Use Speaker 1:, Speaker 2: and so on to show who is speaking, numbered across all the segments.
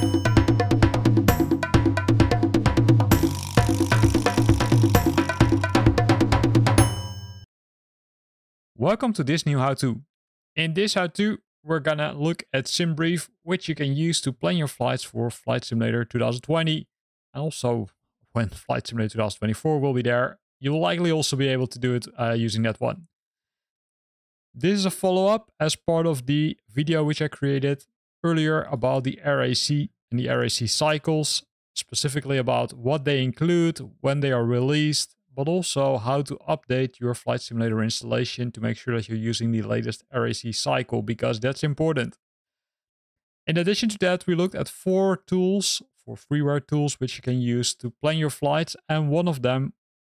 Speaker 1: Welcome to this new how-to. In this how-to, we're gonna look at Simbrief, which you can use to plan your flights for Flight Simulator 2020. And also, when Flight Simulator 2024 will be there, you'll likely also be able to do it using that one. This is a follow-up as part of the video which I created earlier about the RAC and the RAC cycles, specifically about what they include, when they are released, but also how to update your Flight Simulator installation to make sure that you're using the latest RAC cycle, because that's important. In addition to that, we looked at 4 tools, 4 freeware tools, which you can use to plan your flights, and one of them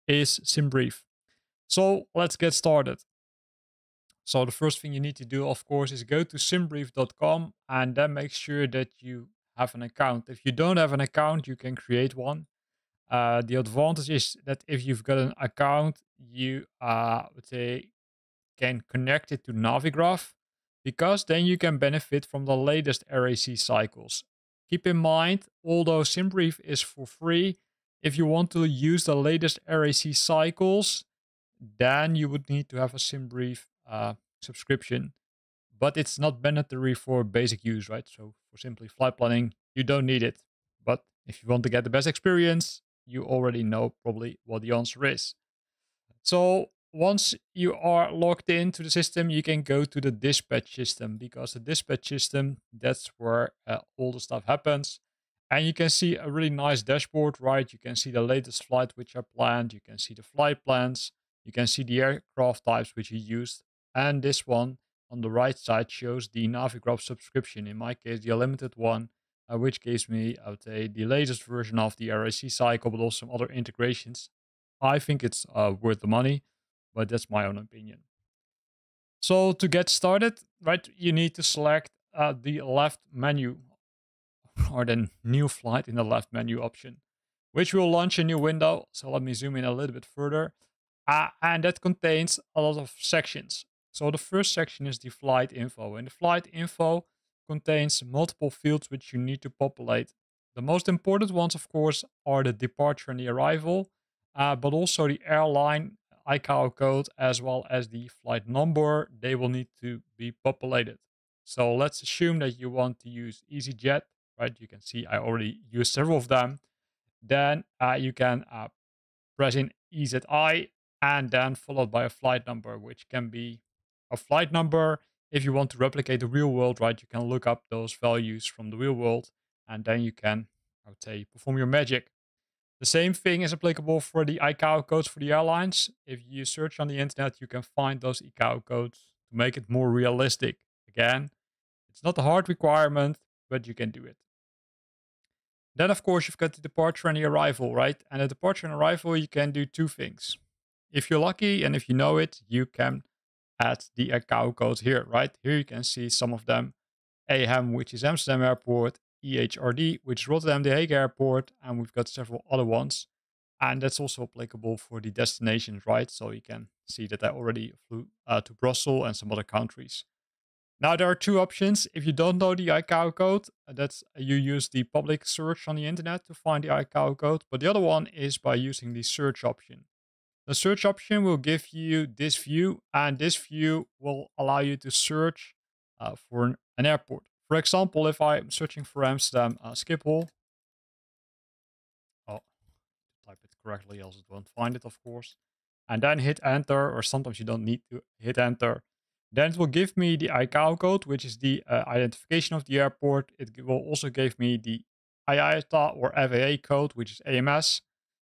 Speaker 1: is Simbrief. So let's get started. So the first thing you need to do, of course, is go to simbrief.com and then make sure that you have an account. If you don't have an account, you can create one. The advantage is that if you've got an account, you would say can connect it to Navigraph, because then you can benefit from the latest RAC cycles. Keep in mind, although Simbrief is for free, if you want to use the latest RAC cycles, then you would need to have a Simbrief subscription. But it's not mandatory for basic use, right? So for simply flight planning, you don't need it. But if you want to get the best experience, you already know probably what the answer is. So once you are logged into the system, you can go to the dispatch system, because the dispatch system, that's where all the stuff happens. And you can see a really nice dashboard, right? You can see the latest flight which are planned. You can see the flight plans. You can see the aircraft types which you used. And this one on the right side shows the Navigraph subscription. In my case, the unlimited one, which gives me, I would say, the latest version of the RAC cycle, but also some other integrations. I think it's worth the money, but that's my own opinion. So to get started, right, you need to select the left menu, or the new flight in the left menu option, which will launch a new window. So let me zoom in a little bit further. And that contains a lot of sections. So the first section is the flight info, and the flight info contains multiple fields which you need to populate. The most important ones, of course, are the departure and the arrival, but also the airline, ICAO code, as well as the flight number. They will need to be populated. So let's assume that you want to use EasyJet, right? You can see I already used several of them. Then you can press in EZI, and then followed by a flight number, which can be a flight number. If you want to replicate the real world, right, you can look up those values from the real world, and then you can, I would say, perform your magic. The same thing is applicable for the ICAO codes for the airlines. If you search on the internet, you can find those ICAO codes to make it more realistic. Again, it's not a hard requirement, but you can do it. Then, of course, you've got the departure and the arrival, right? And the departure and arrival, you can do 2 things. If you're lucky and if you know it, you can add the ICAO code here, right? Here you can see some of them. AHAM, which is Amsterdam Airport, EHRD, which is Rotterdam The Hague Airport, and we've got several other ones. And that's also applicable for the destinations, right? So you can see that I already flew to Brussels and some other countries. Now, there are 2 options. If you don't know the ICAO code, that's you use the public search on the internet to find the ICAO code. But the other one is by using the search option. The search option will give you this view, and this view will allow you to search for an airport. For example, if I'm searching for Amsterdam Schiphol, type it correctly, else it won't find it, of course, and then hit enter, or sometimes you don't need to hit enter. Then it will give me the ICAO code, which is the identification of the airport. It will also give me the IATA or FAA code, which is AMS.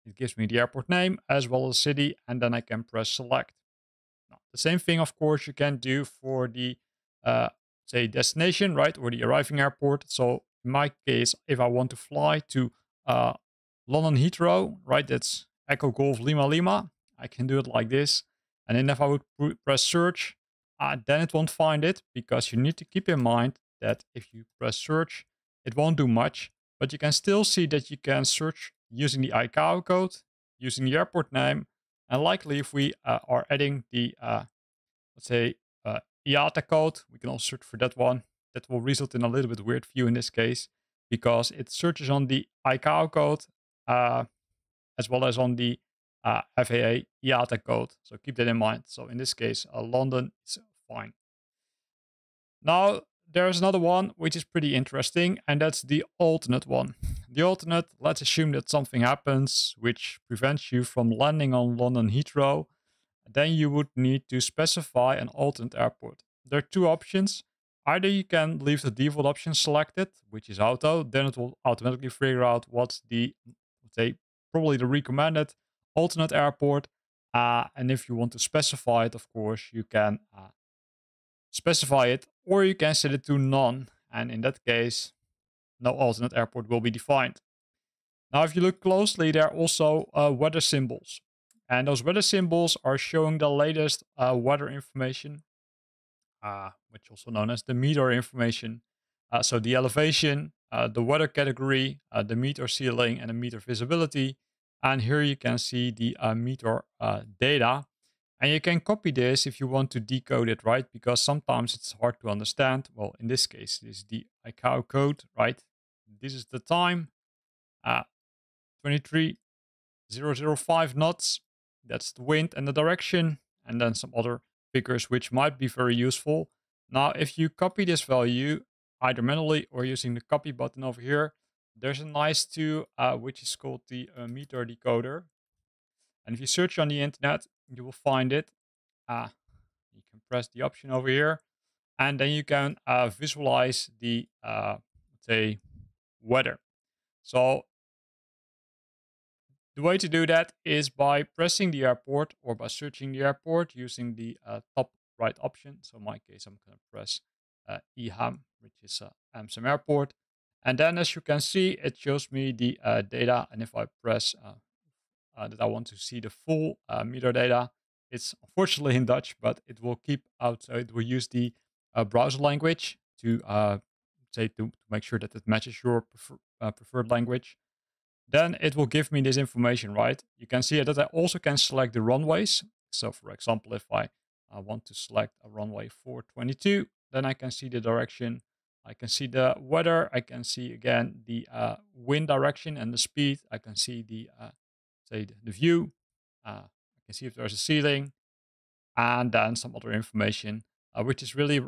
Speaker 1: It gives me the airport name as well as city, and then I can press select. Now, the same thing, of course, you can do for the, say, destination, right, or the arriving airport. So in my case, if I want to fly to London Heathrow, right, that's Echo Golf Lima Lima, I can do it like this. And then if I would press search, then it won't find it, because you need to keep in mind that if you press search, it won't do much, but you can still see that you can search using the ICAO code, using the airport name, and likely if we are adding the, let's say, IATA code, we can also search for that one. That will result in a little bit weird view in this case. because it searches on the ICAO code uh, as well as on the FAA IATA code. So keep that in mind. So in this case, London is fine. Now, there's another one which is pretty interesting, and that's the alternate one. The alternate, let's assume that something happens which prevents you from landing on London Heathrow. Then you would need to specify an alternate airport. There are two options. Either you can leave the default option selected, which is auto, then it will automatically figure out what's the, let's say, probably the recommended alternate airport. And if you want to specify it, of course, you can specify it, or you can set it to none. And in that case, no alternate airport will be defined. Now, if you look closely, there are also weather symbols. And those weather symbols are showing the latest weather information, which is also known as the meteor information. So the elevation, the weather category, the meteor ceiling, and the meteor visibility. And here you can see the meteor data. And you can copy this if you want to decode it, right? Because sometimes it's hard to understand. Well, in this case, this is the ICAO code, right? This is the time, 23,005 knots. That's the wind and the direction. And then some other figures which might be very useful. Now, if you copy this value, either manually or using the copy button over here, there's a nice tool which is called the meteor decoder. And if you search on the internet, you will find it. You can press the option over here, and then you can visualize the, let's say, weather. So the way to do that is by pressing the airport or by searching the airport using the top right option. So in my case, I'm going to press EHAM, which is Amsterdam Airport. And then as you can see, it shows me the data. And if I press that I want to see the full meter data, it's unfortunately in Dutch, but it will keep out. So it will use the browser language to say to make sure that it matches your preferred language. Then it will give me this information, right? You can see that I also can select the runways. So for example, if I want to select a runway 422, then I can see the direction. I can see the weather. I can see again the wind direction and the speed. I can see the say the view. I can see if there's a ceiling, and then some other information, which is really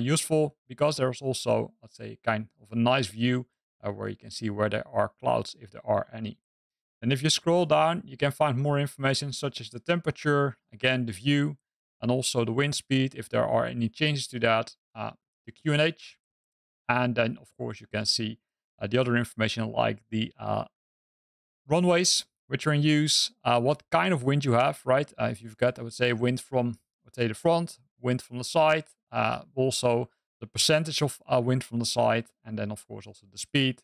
Speaker 1: useful because there's also, let's say, kind of a nice view where you can see where there are clouds, if there are any. And if you scroll down, you can find more information such as the temperature, again, the view, and also the wind speed, if there are any changes to that, the QNH. And then, of course, you can see the other information like the runways, which are in use, what kind of wind you have, right? If you've got, I would say, wind from, let's say, the front, wind from the side, also the percentage of wind from the side, and then, of course, also the speed,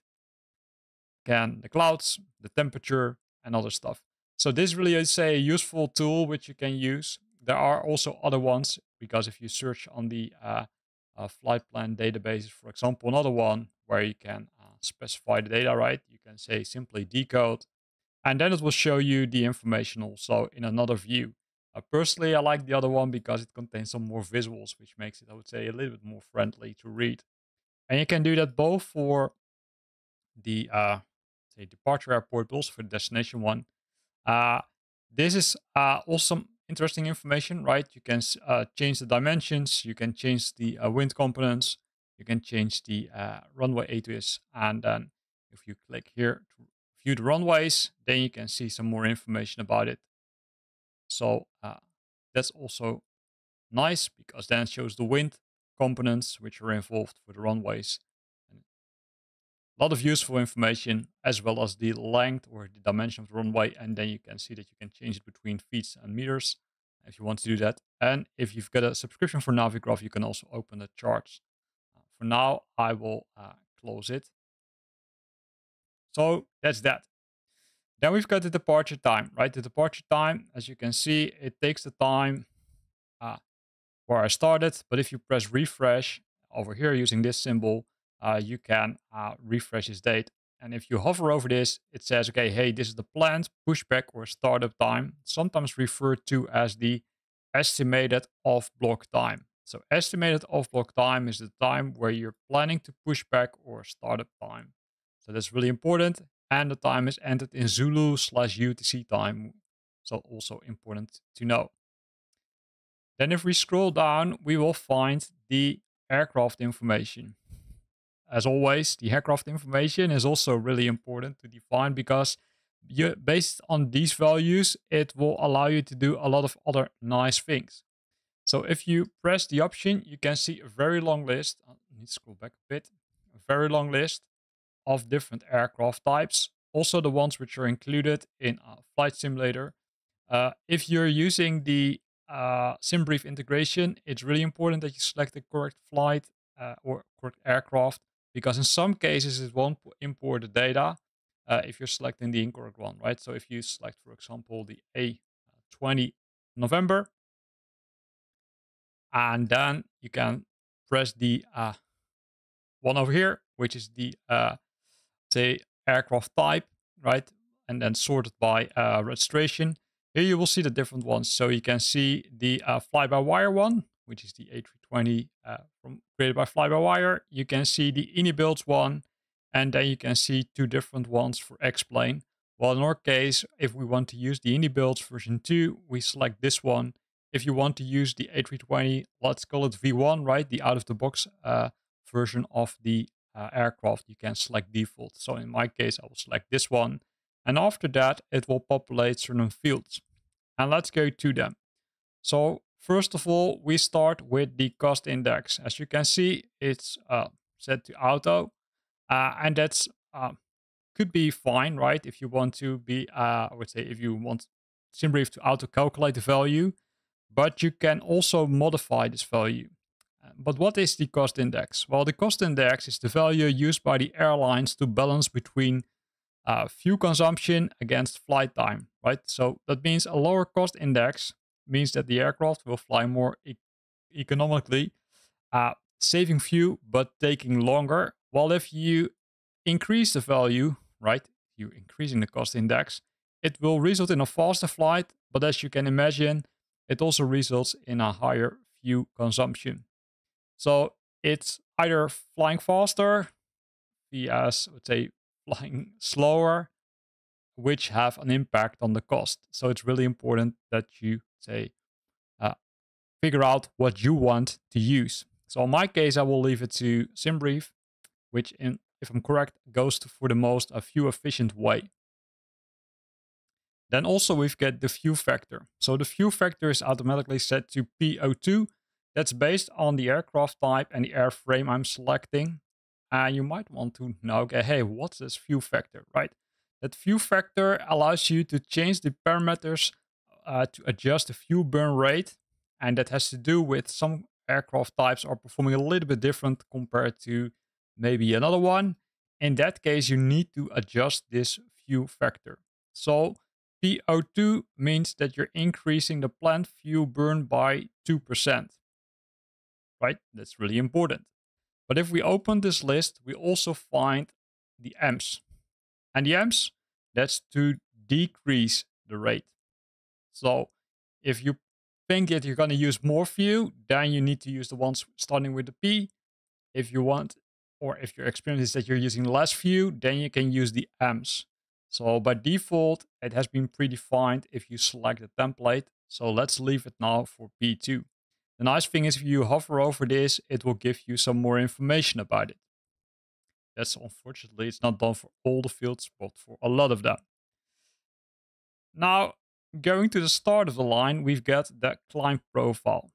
Speaker 1: again, the clouds, the temperature, and other stuff. So this really is a useful tool which you can use. There are also other ones, because if you search on the flight plan databases, for example, another one where you can specify the data, right? You can say simply decode, and then it will show you the information also in another view. Personally, I like the other one because it contains some more visuals, which makes it, I would say, a little bit more friendly to read. And you can do that both for the say departure airport, but also for the destination one. This is also some interesting information, right? You can change the dimensions, you can change the wind components, you can change the runway ATIS, and then if you click here to view the runways, then you can see some more information about it. So that's also nice because then it shows the wind components which are involved for the runways. A lot of useful information, as well as the length or the dimension of the runway. And then you can see that you can change it between feet and meters if you want to do that. And if you've got a subscription for Navigraph, you can also open the charts. For now, I will close it. So that's that. Then we've got the departure time, right? The departure time, as you can see, it takes the time where I started. But if you press refresh over here using this symbol, you can refresh this date. And if you hover over this, it says, okay, hey, this is the planned pushback or startup time, sometimes referred to as the estimated off-block time. So estimated off-block time is the time where you're planning to push back or startup time. So that's really important. And the time is entered in Zulu/UTC time. So also important to know. Then if we scroll down, we will find the aircraft information. As always, the aircraft information is also really important to define because based on these values, it will allow you to do a lot of other nice things. So if you press the option, you can see a very long list. I need to scroll back a bit. A very long list of different aircraft types. Also the ones which are included in a flight simulator. If you're using the Simbrief integration, it's really important that you select the correct flight or correct aircraft, because in some cases it won't import the data if you're selecting the incorrect one, right? So if you select, for example, the A20 November, and then you can press the one over here, which is the say aircraft type, right? And then sorted by registration. Here you will see the different ones. So you can see the fly-by-wire one, which is the A320 created by fly-by-wire. You can see the ini-builds one, and then you can see two different ones for X-plane. Well, in our case, if we want to use the ini-builds version 2, we select this one. If you want to use the A320, let's call it V1, right? The out-of-the-box version of the aircraft, you can select default. So in my case, I will select this one. And after that, it will populate certain fields. And let's go to them. So first of all, we start with the cost index. As you can see, it's set to auto. And that's could be fine, right? If you want to be, I would say, if you want Simbrief to auto calculate the value, but you can also modify this value. But what is the cost index? Well, the cost index is the value used by the airlines to balance between fuel consumption against flight time, right? So that means a lower cost index means that the aircraft will fly more economically, saving fuel but taking longer. While if you increase the value, right, you're increasing the cost index, it will result in a faster flight, but as you can imagine, it also results in a higher fuel consumption. So it's either flying faster, vs, let's say, flying slower, which have an impact on the cost. So it's really important that you say figure out what you want to use. So in my case, I will leave it to Simbrief, which, if I'm correct, goes for the most fuel efficient way. Then also we've got the fuel factor. So the fuel factor is automatically set to PO2. That's based on the aircraft type and the airframe I'm selecting. And you might want to know, okay, hey, what's this fuel factor, right? That fuel factor allows you to change the parameters to adjust the fuel burn rate. And that has to do with some aircraft types are performing a little bit different compared to maybe another one. In that case, you need to adjust this fuel factor. So PO2 means that you're increasing the planned fuel burn by 2%, right? That's really important. But if we open this list, we also find the amps. And the amps, that's to decrease the rate. So if you think that you're going to use more fuel, then you need to use the ones starting with the P. If you want, or if your experience is that you're using less fuel, then you can use the amps. So by default, it has been predefined if you select the template. So let's leave it now for P2. The nice thing is if you hover over this, it will give you some more information about it. That's unfortunately, it's not done for all the fields, but for a lot of them. Now, going to the start of the line, we've got the climb profile.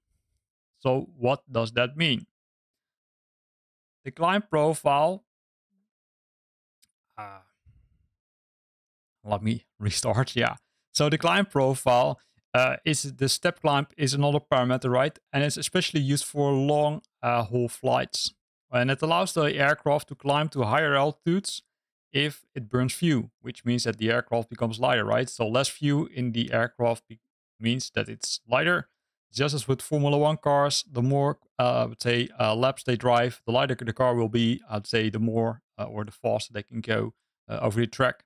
Speaker 1: So what does that mean? The climb profile, let me restart, yeah. So the climb profile is the step climb is another parameter, right? And it's especially used for long haul flights. And it allows the aircraft to climb to higher altitudes if it burns fuel, which means that the aircraft becomes lighter, right? So less fuel in the aircraft means that it's lighter. Just as with Formula One cars, the more, laps they drive, the lighter the car will be. I'd say the more or the faster they can go over the track.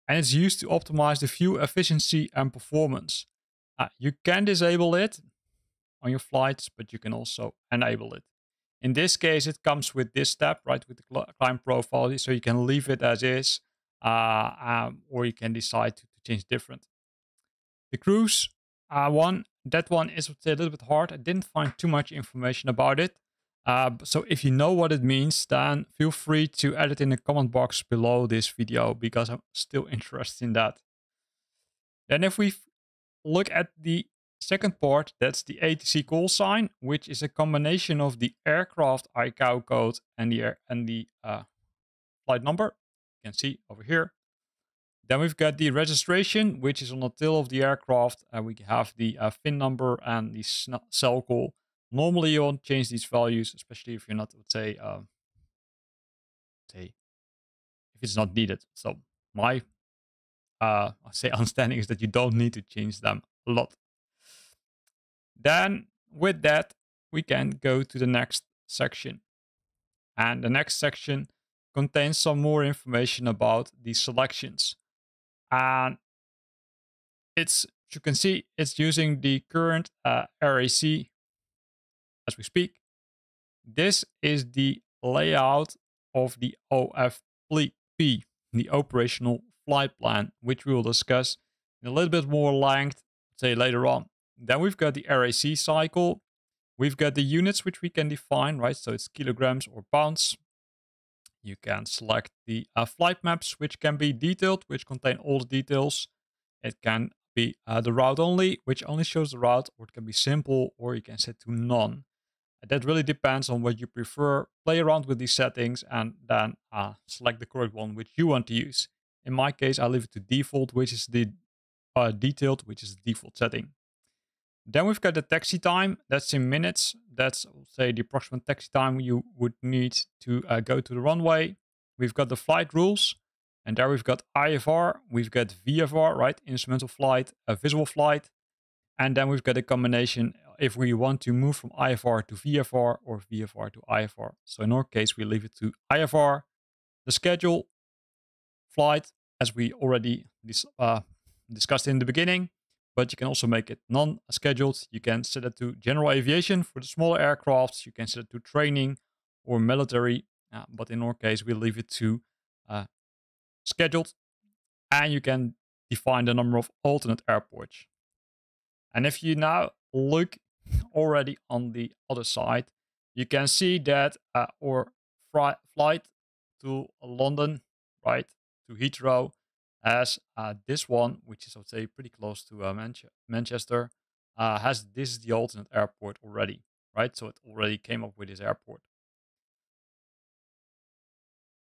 Speaker 1: And it's used to optimize the fuel efficiency and performance. You can disable it on your flights, but you can also enable it. In this case, it comes with this tab, right, with the client profile. So you can leave it as is, or you can decide to change different. The cruise that one is, I would say, a little bit hard. I didn't find too much information about it. So if you know what it means, then feel free to add it in the comment box below this video, because I'm still interested in that. Then if we look at the second part, that's the ATC call sign, which is a combination of the aircraft ICAO code and the flight number. You can see over here. Then we've got the registration, which is on the tail of the aircraft. We have the FIN number and the cell call. Normally, you won't change these values, especially if you're not, let's say, if it's not needed. So my understanding is that you don't need to change them a lot. Then with that, we can go to the next section. And the next section contains some more information about the selections. And as you can see, it's using the current RAC as we speak. This is the layout of the OFP, the Operational Flight Plan, which we will discuss in a little bit more length, say later on. Then we've got the RAC cycle. We've got the units which we can define, right? So it's kilograms or pounds. You can select the flight maps, which can be detailed, which contain all the details. It can be the route only, which only shows the route, or it can be simple, or you can set to none. That really depends on what you prefer. Play around with these settings and then select the correct one which you want to use. In my case, I leave it to default, which is the detailed, which is the default setting. Then we've got the taxi time. That's in minutes. That's, say, the approximate taxi time you would need to go to the runway. We've got the flight rules. And there we've got IFR. We've got VFR, right? Instrumental flight, visual flight. And then we've got a combination if we want to move from IFR to VFR or VFR to IFR. So in our case, we leave it to IFR. The schedule flight, as we already discussed in the beginning, but you can also make it non-scheduled. You can set it to general aviation for the smaller aircrafts. You can set it to training or military, but in our case, we leave it to scheduled. And you can define the number of alternate airports. And if you now look already on the other side, you can see that our flight to London, right, to Heathrow, has this one, which is, I would say, pretty close to Manchester, has this is the alternate airport already, right? So it already came up with this airport.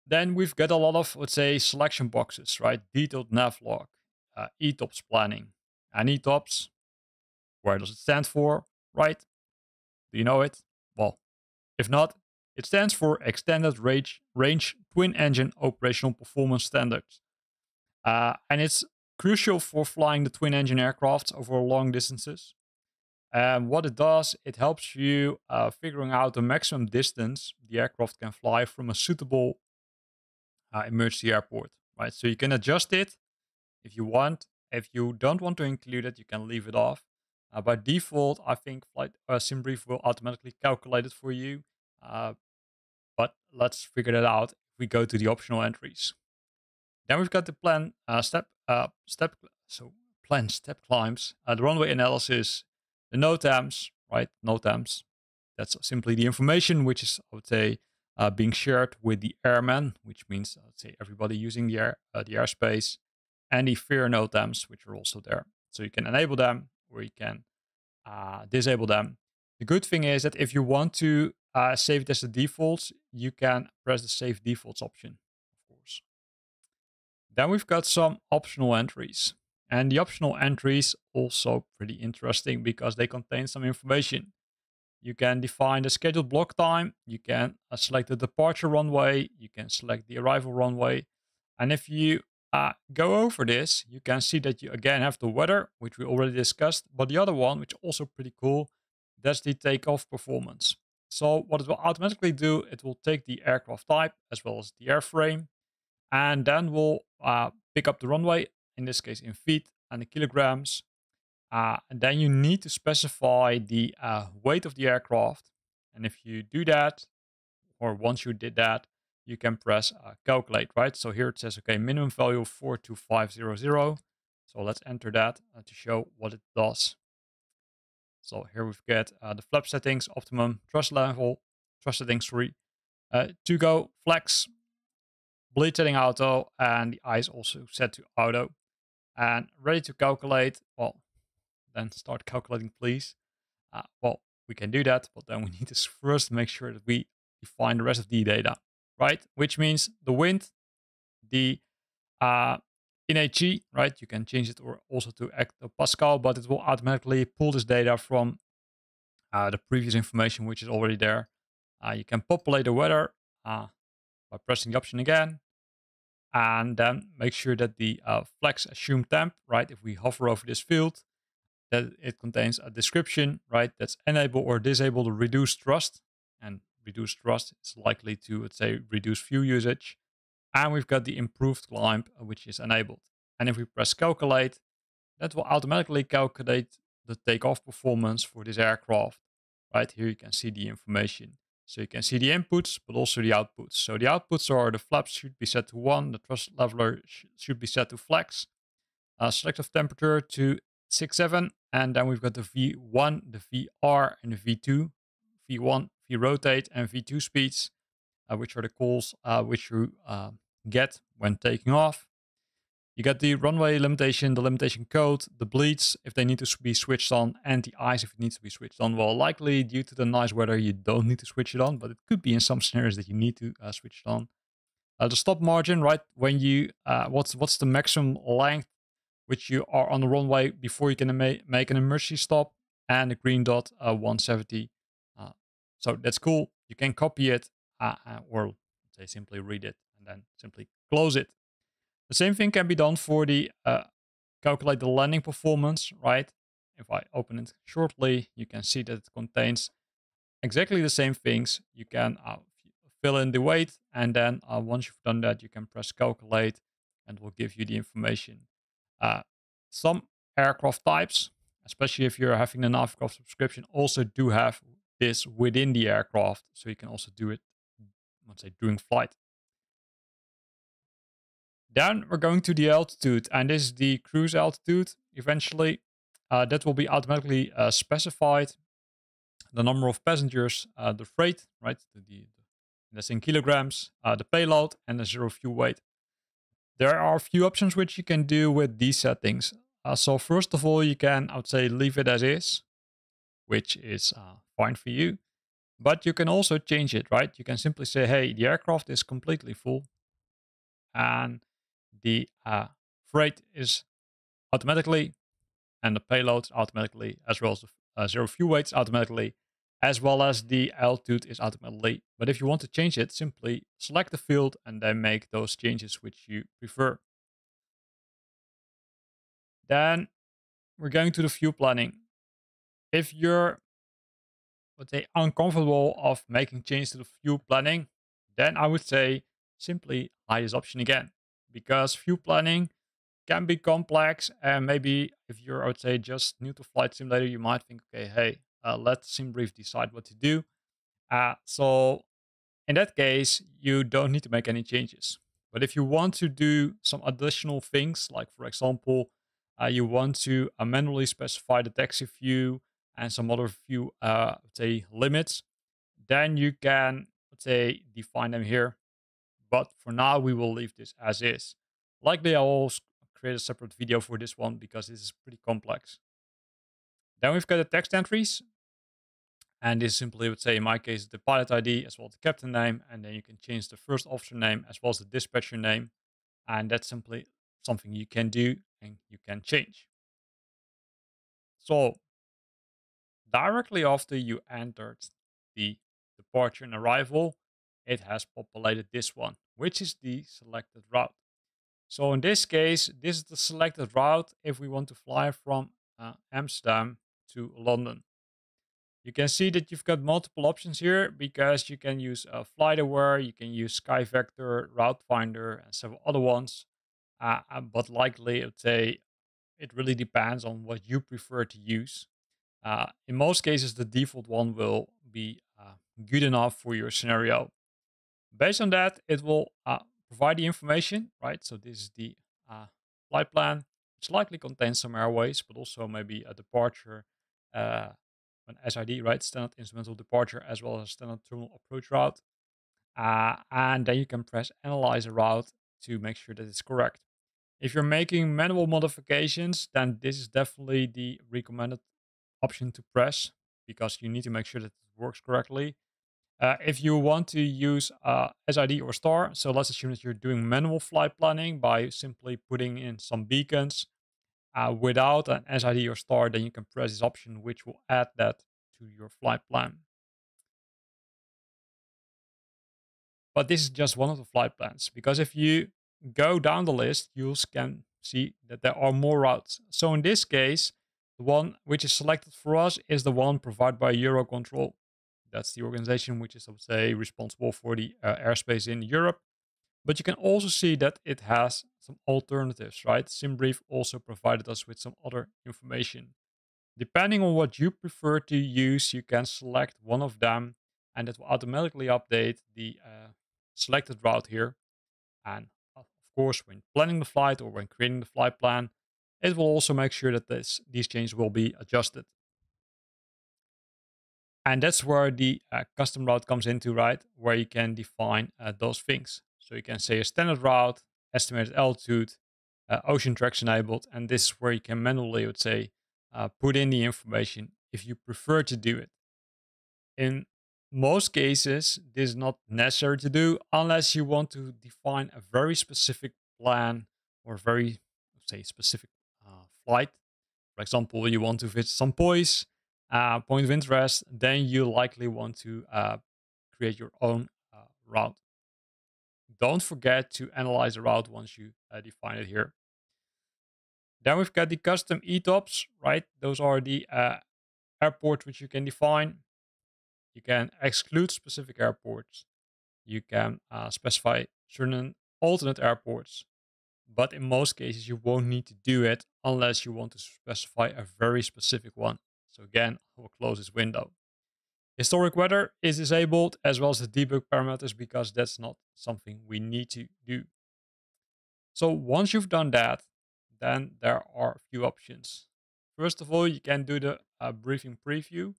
Speaker 1: Then we've got a lot of, let's say, selection boxes, right? Detailed nav log, ETOPS planning, and ETOPS. Where does it stand for, right? Do you know it? Well, if not, it stands for Extended Range Twin Engine Operational Performance Standards. And it's crucial for flying the twin engine aircraft over long distances. And what it does, it helps you figuring out the maximum distance the aircraft can fly from a suitable emergency airport, right? So you can adjust it if you want. If you don't want to include it, you can leave it off. By default, I think Simbrief will automatically calculate it for you. But let's figure that out if we go to the optional entries. Then we've got the plan step climbs, the runway analysis, the NOTAMs, right? NOTAMs. That's simply the information which is, I would say, being shared with the airman, which means, I would say, everybody using the airspace, and the FEAR NOTAMs, which are also there. So you can enable them or you can disable them. The good thing is that if you want to save it as the defaults, you can press the Save Defaults option, of course. Then we've got some optional entries. And the optional entries also pretty interesting because they contain some information. You can define the scheduled block time. You can select the departure runway. You can select the arrival runway. And if you go over this, you can see that you again have the weather, which we already discussed. But the other one, which is also pretty cool, that's the takeoff performance. So what it will automatically do, it will take the aircraft type as well as the airframe, and then we'll pick up the runway, in this case in feet and the kilograms. And then you need to specify the weight of the aircraft. And if you do that, or once you did that, you can press calculate, right? So here it says, okay, minimum value 42500. So let's enter that to show what it does. So here we've got the flap settings, optimum, thrust level, thrust settings 3, to go, flex, bleed setting auto, and the eyes also set to auto. And ready to calculate, well, then start calculating, please. Well, we can do that, but then we need to first make sure that we define the rest of the data, right? Which means the wind, the in HG, right? You can change it or also to hectopascal, but it will automatically pull this data from the previous information, which is already there. You can populate the weather by pressing the option again, and then make sure that the flex assume temp, right? If we hover over this field, that it contains a description, right? That's enable or disable the reduced thrust, and reduced thrust is likely to, let's say, reduce fuel usage. And we've got the improved climb, which is enabled. And if we press calculate, that will automatically calculate the takeoff performance for this aircraft. Right here, you can see the information. So you can see the inputs, but also the outputs. So the outputs are the flaps should be set to 1, the thrust leveler should be set to flex, selective temperature to 6.7, and then we've got the V1, the VR, and the V2. V1, V rotate, and V2 speeds, which are the calls which you get when taking off. You get the runway limitation, the limitation code, the bleeds if they need to be switched on, and the eyes if it needs to be switched on. Well, likely due to the nice weather, you don't need to switch it on, but it could be in some scenarios that you need to switch it on. The stop margin, right? When you what's the maximum length which you are on the runway before you can make an emergency stop, and the green dot 170. So that's cool. You can copy it or say simply read it and then simply close it. The same thing can be done for the calculate the landing performance, right? If I open it shortly, you can see that it contains exactly the same things. You can fill in the weight, and then once you've done that, you can press calculate, and it will give you the information. Some aircraft types, especially if you're having the Navicraft subscription, also do have this within the aircraft, so you can also do it, let's say, during flight. Then we're going to the altitude, and this is the cruise altitude. Eventually, that will be automatically specified. The number of passengers, the freight, right? That's in kilograms, the payload, and the zero fuel weight. There are a few options which you can do with these settings. So first of all, you can, I would say, leave it as is, which is fine for you. But you can also change it, right? You can simply say, hey, the aircraft is completely full, and the freight is automatically, and the payload automatically, as well as the zero fuel weights automatically, as well as the altitude is automatically. But if you want to change it, simply select the field and then make those changes which you prefer. Then we're going to the fuel planning. If you're, let's say, uncomfortable of making changes to the fuel planning, then I would say simply hide this option again, because fuel planning can be complex, and maybe if you're, I would say, just new to Flight Simulator, you might think, okay, hey, let Simbrief decide what to do. So in that case, you don't need to make any changes. But if you want to do some additional things, like for example, you want to manually specify the taxi view and some other few, let's say, limits, then you can, let's say, define them here. But for now, we will leave this as is. Likely, I will create a separate video for this one because this is pretty complex. Then we've got the text entries. And this simply would say, in my case, the pilot ID as well as the captain name. And then you can change the first officer name as well as the dispatcher name. And that's simply something you can do and you can change. So directly after you entered the departure and arrival, it has populated this one, which is the selected route. So in this case, this is the selected route if we want to fly from Amsterdam to London. You can see that you've got multiple options here because you can use FlightAware, you can use SkyVector, Route Finder, and several other ones. But likely, I would say it really depends on what you prefer to use. In most cases, the default one will be good enough for your scenario. Based on that, it will provide the information, right? So this is the flight plan, which likely contains some airways, but also maybe a departure, uh, an SID, right? Standard instrumental departure, as well as standard terminal approach route. And then you can press analyze a route to make sure that it's correct. If you're making manual modifications, then this is definitely the recommended option to press because you need to make sure that it works correctly. If you want to use SID or star, so let's assume that you're doing manual flight planning by simply putting in some beacons without an SID or star, then you can press this option, which will add that to your flight plan. But this is just one of the flight plans, because if you go down the list, you can see that there are more routes. So in this case, the one which is selected for us is the one provided by Eurocontrol. That's the organization which is, I would say, responsible for the airspace in Europe. But you can also see that it has some alternatives, right? Simbrief also provided us with some other information. Depending on what you prefer to use, you can select one of them and it will automatically update the selected route here. And of course, when planning the flight or when creating the flight plan, it will also make sure that these changes will be adjusted. And that's where the custom route comes into, right? Where you can define those things. So you can say a standard route, estimated altitude, ocean tracks enabled. And this is where you can manually, I would say, put in the information if you prefer to do it. In most cases, this is not necessary to do unless you want to define a very specific plan or very, say, specific flight. For example, you want to visit some point of interest, then you likely want to create your own route. Don't forget to analyze the route once you define it here. Then we've got the custom ETOPS, right? Those are the airports which you can define. You can exclude specific airports. You can specify certain alternate airports. But in most cases, you won't need to do it unless you want to specify a very specific one. So again, I will close this window. Historic weather is disabled as well as the debug parameters because that's not something we need to do. So once you've done that, then there are a few options. First of all, you can do the briefing preview,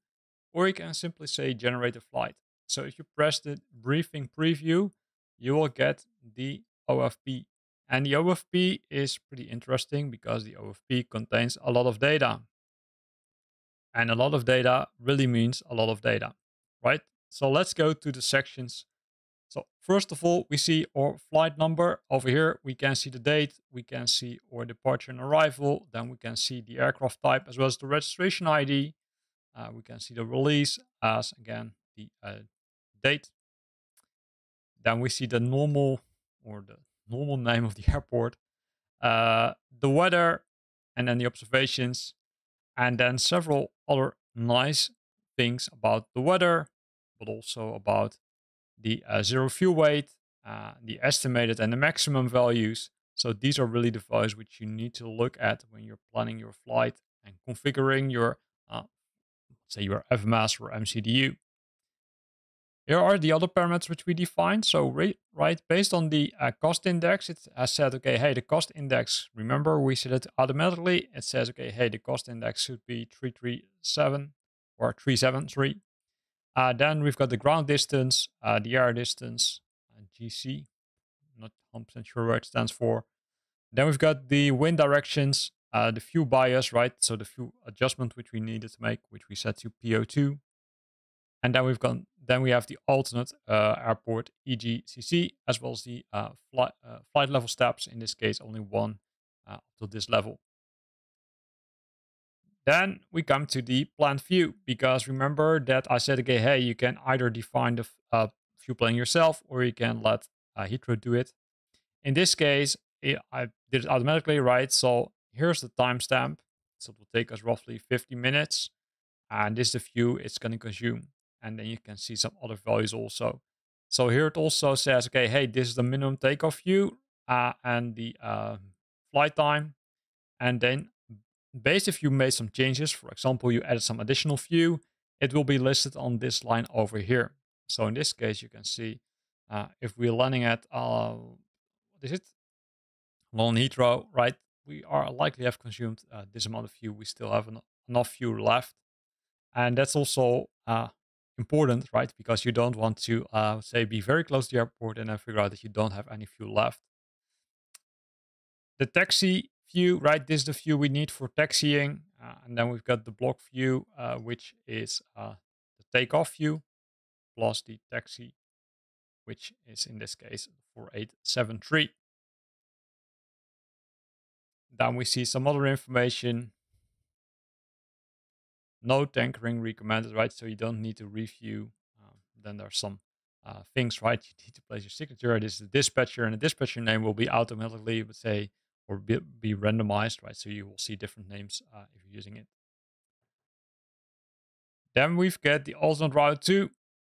Speaker 1: or you can simply say generate a flight. So if you press the briefing preview, you will get the OFP. And the OFP is pretty interesting because the OFP contains a lot of data. And a lot of data really means a lot of data, right? So let's go to the sections. So first of all, we see our flight number. Over here, we can see the date. We can see our departure and arrival. Then we can see the aircraft type as well as the registration ID. We can see the release as, again, the date. Then we see the normal name of the airport, the weather, and then the observations, and then several other nice things about the weather, but also about the zero fuel weight, the estimated and the maximum values. So these are really the values which you need to look at when you're planning your flight and configuring your, say, your FMS or MCDU. Here are the other parameters which we defined. So, right, based on the cost index, it has said, okay, hey, the cost index, remember we set it automatically. It says, okay, hey, the cost index should be 337 or 373. Then we've got the ground distance, the air distance, GC, not 100% sure what it stands for. Then we've got the wind directions, the fuel bias, right? So the fuel adjustment which we needed to make, which we set to PO2. And then we have the alternate airport EGCC, as well as the flight level steps. In this case, only one up to this level. Then we come to the plan view, because remember that I said, okay, hey, you can either define the view plan yourself, or you can let Heathrow do it. In this case, I did it automatically, right? So here's the timestamp. So it will take us roughly 50 minutes. And this is the view it's going to consume. And then you can see some other values also. So here it also says, okay, hey, this is the minimum takeoff view and the flight time. And then based if you made some changes, for example, you added some additional view, it will be listed on this line over here. So in this case, you can see if we're landing at, what is it? London Heathrow, right? We are likely have consumed this amount of fuel. We still have enough fuel left. And that's also important, right? Because you don't want to, say, be very close to the airport and then figure out that you don't have any fuel left. The taxi view, right? This is the view we need for taxiing. And then we've got the block view, which is the takeoff view, plus the taxi, which is in this case 4873. Then we see some other information. No tankering recommended, right? So you don't need to review. Then there's some things, right? You need to place your signature. This is the dispatcher, and the dispatcher name will be automatically, let's say, or be randomized, right? So you will see different names if you're using it. Then we've got the alternate route to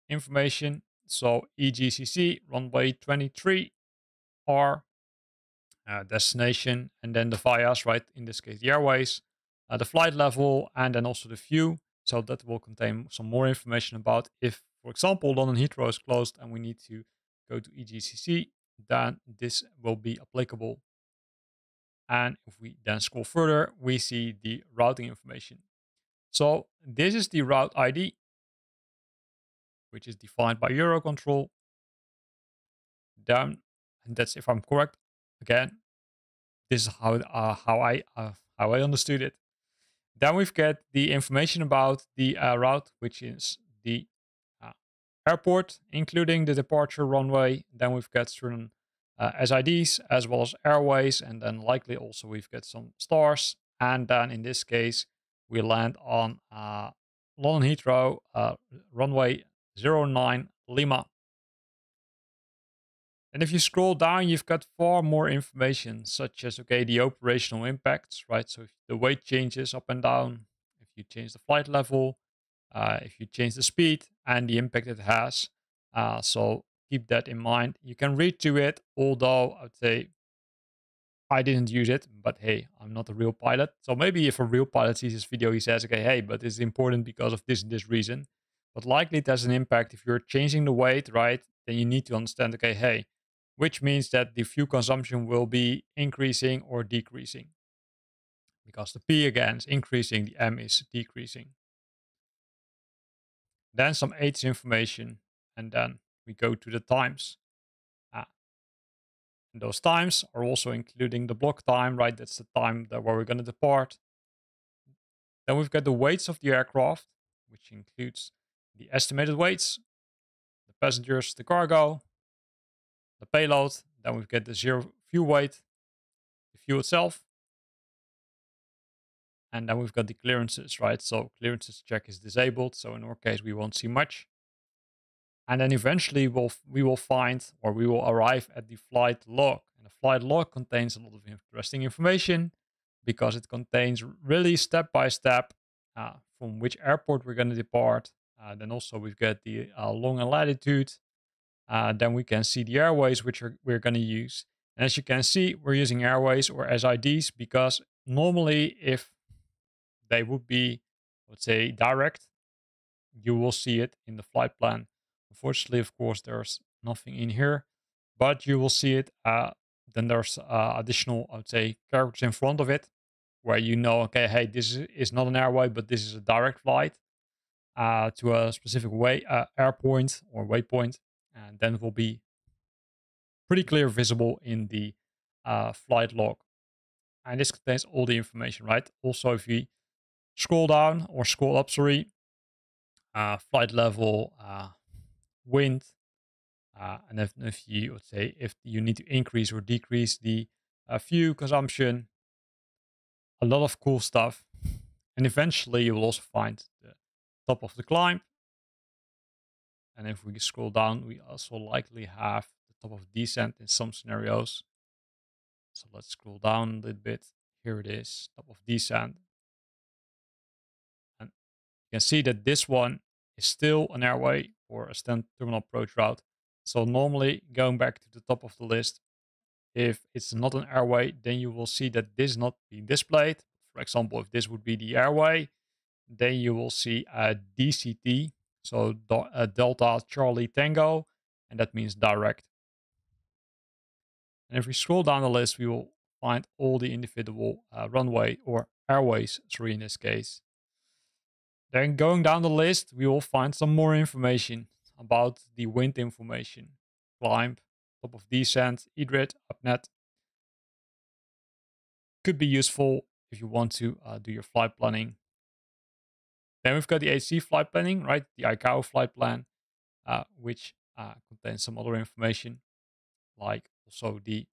Speaker 1: information. So EGCC, runway 23, R, destination, and then the vias, right? In this case, the airways, the flight level, and then also the view. So that will contain some more information about if, for example, London Heathrow is closed and we need to go to EGCC, then this will be applicable. And if we then scroll further, we see the routing information. So this is the route ID, which is defined by Eurocontrol. Then, and that's if I'm correct. Again, this is how I understood it. Then we've got the information about the route, which is the airport, including the departure runway. Then we've got certain SIDs as well as airways, and then likely also we've got some stars. And then in this case, we land on London Heathrow runway 09 Lima. And if you scroll down, you've got far more information, such as, okay, the operational impacts, right? So if the weight changes up and down, if you change the flight level, if you change the speed and the impact it has. So keep that in mind. You can read to it, although I'd say I didn't use it, but hey, I'm not a real pilot. So maybe if a real pilot sees this video, he says, okay, hey, but it's important because of this and this reason. But likely it has an impact. If you're changing the weight, right, then you need to understand, okay, hey, which means that the fuel consumption will be increasing or decreasing. Because the P again is increasing, the M is decreasing. Then some aids information, and then we go to the times. And those times are also including the block time, right? That's the time where we're going to depart. Then we've got the weights of the aircraft, which includes the estimated weights, the passengers, the cargo, the payload. Then we've got the zero fuel weight, the fuel itself. And then we've got the clearances, right? So clearances check is disabled. So in our case, we won't see much. And then eventually we will find, or we will arrive at the flight log. And the flight log contains a lot of interesting information because it contains really step by step from which airport we're going to depart. Then also we've got the long and latitude. Then we can see the airways which we're going to use. And as you can see, we're using airways or SIDs because normally if they would be, let's say, direct, you will see it in the flight plan. Unfortunately, of course, there's nothing in here, but you will see it. Then there's additional, I would say, characters in front of it where you know, okay, hey, this is not an airway, but this is a direct flight to a specific airpoint or waypoint. And then it will be pretty clear visible in the flight log. And this contains all the information, right? Also, if we scroll down or scroll up, sorry, flight level, wind, and if you would say if you need to increase or decrease the fuel consumption, a lot of cool stuff. And eventually you will also find the top of the climb. And if we scroll down, we also likely have the top of descent in some scenarios. So let's scroll down a little bit. Here it is, top of descent. And you can see that this one is still an airway or a stand terminal approach route. So normally going back to the top of the list, if it's not an airway, then you will see that this is not being displayed. For example, if this would be the airway, then you will see a DCT. So Delta Charlie Tango, and that means direct. And if we scroll down the list, we will find all the individual runway or airways, sorry, in this case. Then going down the list, we will find some more information about the wind information. Climb, top of descent, EDRIT, upnet. Could be useful if you want to do your flight planning. Then we've got the AC flight planning, right? The ICAO flight plan, which contains some other information, like also the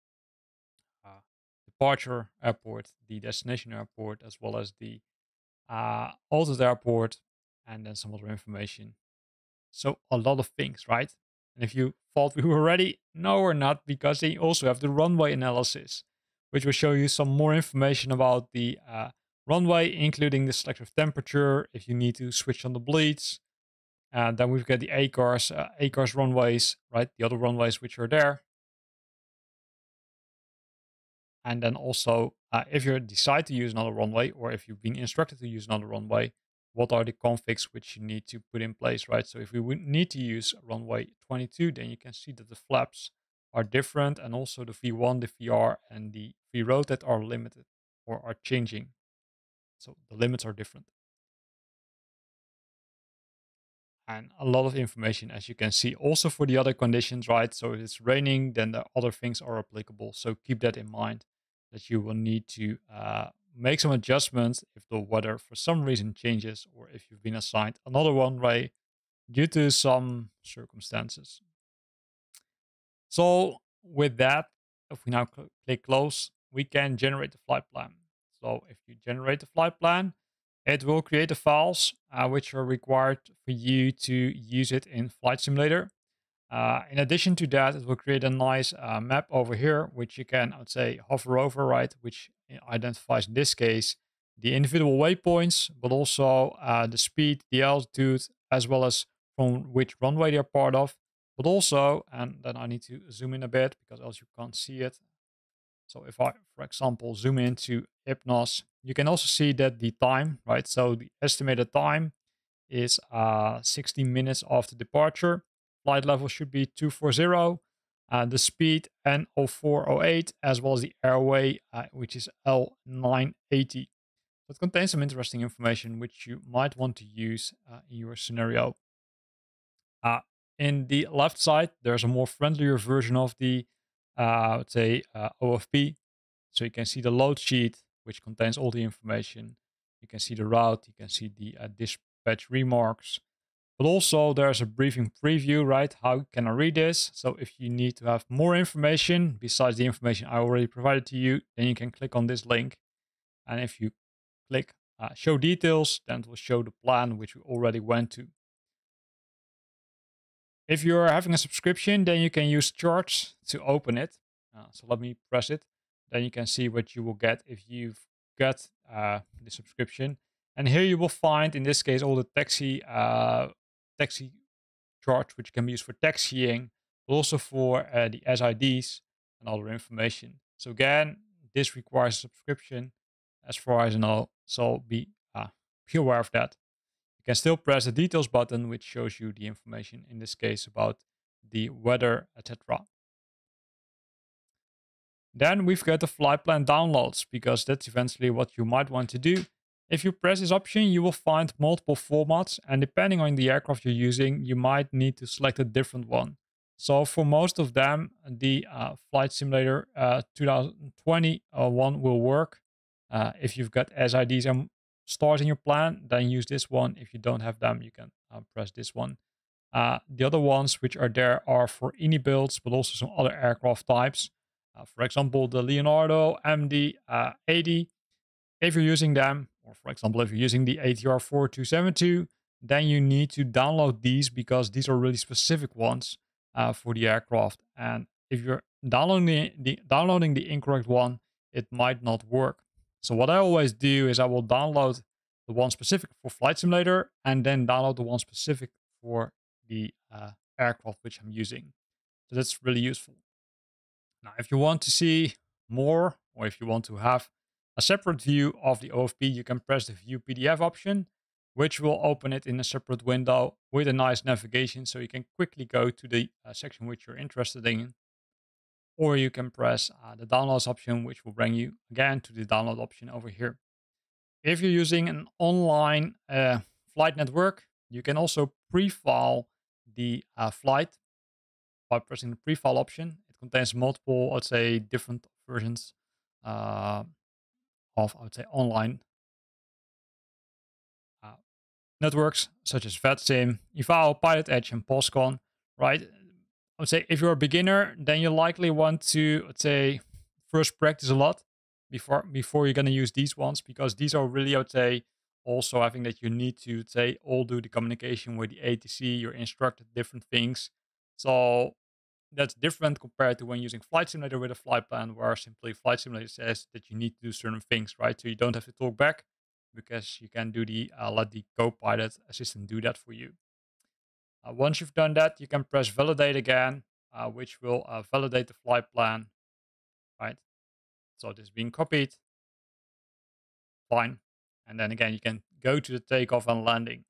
Speaker 1: departure airport, the destination airport, as well as the alternate airport, and then some other information. So a lot of things, right? And if you thought we were ready, no, we're not, because they also have the runway analysis, which will show you some more information about the runway, including the selective temperature, if you need to switch on the bleeds. And then we've got the ACARS runways, right? The other runways which are there. And then also, if you decide to use another runway, or if you've been instructed to use another runway, what are the configs which you need to put in place, right? So if we would need to use runway 22, then you can see that the flaps are different, and also the V1, the VR, and the V-rotate are limited or are changing. So the limits are different. And a lot of information, as you can see, also for the other conditions, right? So if it's raining, then the other things are applicable. So keep that in mind, that you will need to make some adjustments if the weather for some reason changes, or if you've been assigned another runway due to some circumstances. So with that, if we now click close, we can generate the flight plan. So if you generate the flight plan, it will create the files which are required for you to use it in Flight Simulator. In addition to that, it will create a nice map over here, which you can, I would say, hover over, right? Which identifies, in this case, the individual waypoints, but also the speed, the altitude, as well as from which runway they're part of. But also, and then I need to zoom in a bit because else you can't see it. So if I, for example, zoom into Hypnos, you can also see that the time, right? So the estimated time is 16 minutes after departure. Flight level should be 240. The speed N0408, as well as the airway, which is L980. That contains some interesting information which you might want to use in your scenario. In the left side, there's a more friendlier version of the, let's say, OFP. So you can see the load sheet, which contains all the information. You can see the route, you can see the dispatch remarks. But also there's a briefing preview, right? How can I read this? So if you need to have more information besides the information I already provided to you, then you can click on this link. And if you click show details, then it will show the plan which we already went to. If you're having a subscription, then you can use charts to open it. So let me press it. Then you can see what you will get if you've got the subscription. And here you will find, in this case, all the taxi charts, which can be used for taxiing, but also for the SIDs and other information. So again, this requires a subscription, as far as I know. So be aware of that. You can still press the details button, which shows you the information, in this case, about the weather, etc. Then we've got the flight plan downloads, because that's eventually what you might want to do. If you press this option, you will find multiple formats, and depending on the aircraft you're using, you might need to select a different one. So for most of them, the Flight Simulator 2020 one will work. If you've got SIDs and stars in your plan, then use this one. If you don't have them, you can press this one. The other ones which are there are for INI builds, but also some other aircraft types. For example, the Leonardo MD-80. If you're using them, or for example, if you're using the ATR 4272, then you need to download these, because these are really specific ones for the aircraft. And if you're downloading the incorrect one, it might not work. So what I always do is I will download the one specific for Flight Simulator, and then download the one specific for the aircraft which I'm using. So that's really useful. Now, if you want to see more, or if you want to have a separate view of the OFP, you can press the View PDF option. which will open it in a separate window with a nice navigation so you can quickly go to the section which you're interested in. Or you can press the downloads option, which will bring you again to the download option over here. If you're using an online flight network, you can also pre-file the flight by pressing the pre-file option. It contains multiple, I'd say, different versions of, I would say, online networks, such as VetSim, Eval, Pilot Edge, and Postcon, right? I would say if you're a beginner, then you likely want to, let's say, first practice a lot before you're going to use these ones, because these are really, I would say, also having that you need to say all do the communication with the ATC. You're instructed different things, so that's different compared to when using Flight Simulator with a flight plan, where simply Flight Simulator says that you need to do certain things, right? So you don't have to talk back, because you can do the let the co-pilot assistant do that for you. Once you've done that, you can press validate again, which will validate the flight plan, right? So this is being copied, fine. And then again, you can go to the takeoff and landing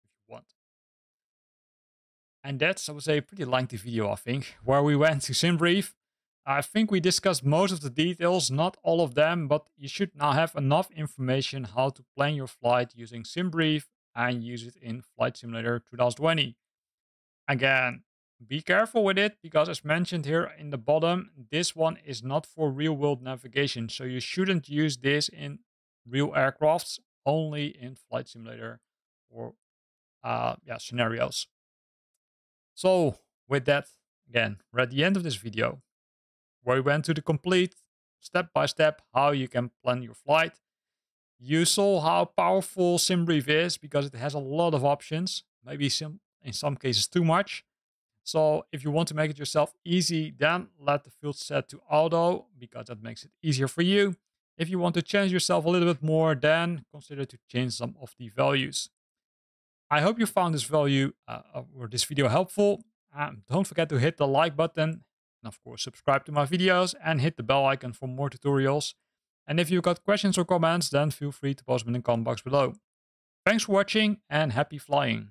Speaker 1: if you want. And that's, I would say, a pretty lengthy video, I think, where we went to Simbrief. I think we discussed most of the details, not all of them, but you should now have enough information how to plan your flight using Simbrief and use it in Flight Simulator 2020. Again, be careful with it, because as mentioned here in the bottom, this one is not for real world navigation. So you shouldn't use this in real aircrafts, only in Flight Simulator or scenarios. So with that, again, we're at the end of this video, where we went to the complete step-by-step how you can plan your flight. You saw how powerful Simbrief is, because it has a lot of options, maybe in some cases too much. So if you want to make it yourself easy, then let the field set to auto, because that makes it easier for you. If you want to change yourself a little bit more, then consider to change some of the values. I hope you found this video helpful. Don't forget to hit the like button, and of course subscribe to my videos, and hit the bell icon for more tutorials. And if you've got questions or comments, then feel free to post them in the comment box below. Thanks for watching, and happy flying!